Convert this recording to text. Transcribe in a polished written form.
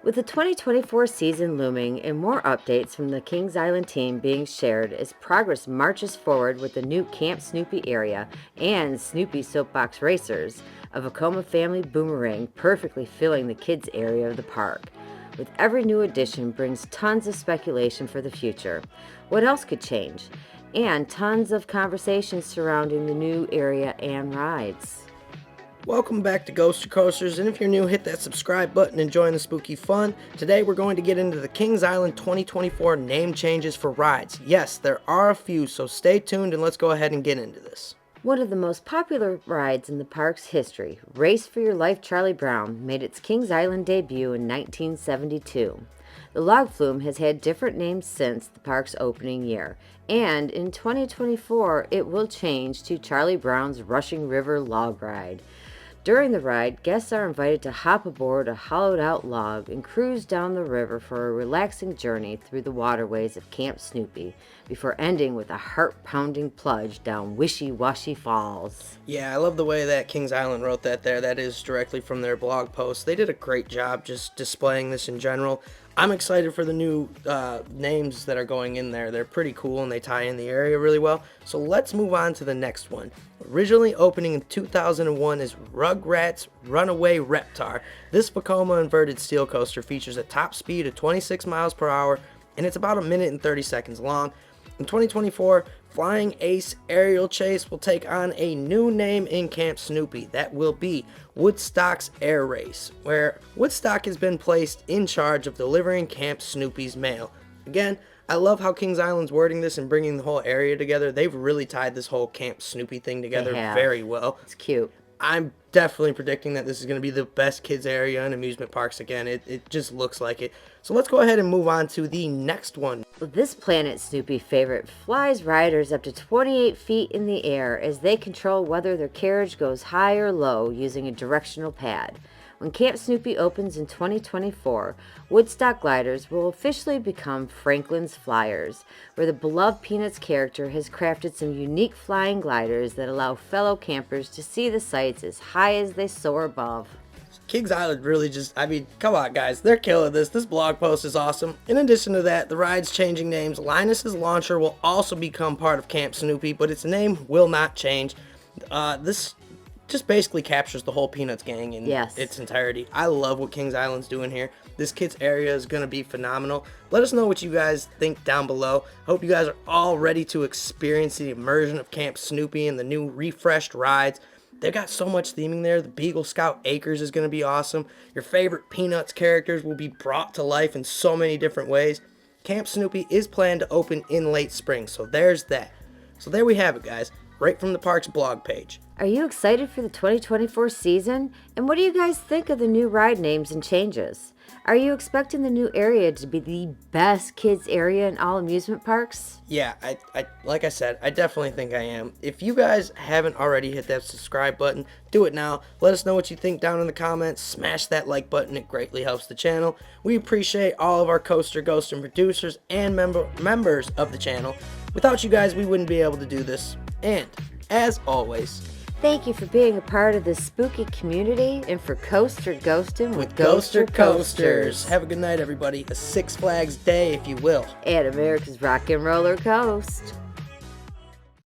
With the 2024 season looming and more updates from the Kings Island team being shared as progress marches forward with the new Camp Snoopy area and Snoopys Soap Box Racers, a vekoma family boomerang perfectly filling the kids area of the park. With every new addition brings tons of speculation for the future. What else could change? And tons of conversations surrounding the new area and rides. Welcome back to Ghoster Coasters, and if you're new, hit that subscribe button and join the spooky fun. Today we're going to get into the Kings Island 2024 name changes for rides. Yes, there are a few, so stay tuned and let's go ahead and get into this. One of the most popular rides in the park's history, Race for Your Life Charlie Brown, made its Kings Island debut in 1972. The log flume has had different names since the park's opening year, and in 2024 it will change to Charlie Brown's Rushing River Log Ride. During the ride, guests are invited to hop aboard a hollowed-out log and cruise down the river for a relaxing journey through the waterways of Camp Snoopy, before ending with a heart-pounding plunge down Wishy-Washy Falls. Yeah, I love the way that Kings Island wrote that there. That is directly from their blog post. They did a great job just displaying this in general. I'm excited for the new names that are going in there. They're pretty cool and they tie in the area really well. So let's move on to the next one. Originally opening in 2001 is Rugrats Runaway Reptar. This vekoma inverted steel coaster features a top speed of 26 miles per hour and it's about 1 minute and 30 seconds long. In 2024, Flying Ace Aerial Chase will take on a new name in Camp Snoopy. That will be Woodstock's Air Race, where Woodstock has been placed in charge of delivering Camp Snoopy's mail. Again, I love how Kings Island's wording this and bringing the whole area together. They've really tied this whole Camp Snoopy thing together very well. It's cute. I'm definitely predicting that this is going to be the best kids area in amusement parks again. It just looks like it. So let's go ahead and move on to the next one. This Planet Snoopy favorite flies riders up to 28 feet in the air as they control whether their carriage goes high or low using a directional pad. When Camp Snoopy opens in 2024, Woodstock gliders will officially become Franklin's Flyers, where the beloved Peanuts character has crafted some unique flying gliders that allow fellow campers to see the sights as high as they soar above. Kings Island really come on guys, they're killing this. This blog post is awesome. In addition to that, the ride's changing names. Linus's Launcher will also become part of Camp Snoopy, but its name will not change. This just basically captures the whole Peanuts gang in its entirety. I love what Kings Island's doing here. This kids area is going to be phenomenal. Let us know what you guys think down below. I hope you guys are all ready to experience the immersion of Camp Snoopy and the new refreshed rides. They've got so much theming there. The Beagle Scout Acres is going to be awesome. Your favorite Peanuts characters will be brought to life in so many different ways. Camp Snoopy is planned to open in late spring, so there's that. So there we have it, guys, right from the park's blog page. Are you excited for the 2024 season? And what do you guys think of the new ride names and changes? Are you expecting the new area to be the best kids area in all amusement parks? Yeah, like I said, I definitely think I am. If you guys haven't already hit that subscribe button, do it now. Let us know what you think down in the comments. Smash that like button. It greatly helps the channel. We appreciate all of our Coaster Ghost and producers and members of the channel. Without you guys, we wouldn't be able to do this. And as always, thank you for being a part of this spooky community and for Coaster Ghosting with Ghoster Coasters. Have a good night, everybody. A Six Flags day, if you will. And America's Rock and Roller Coast.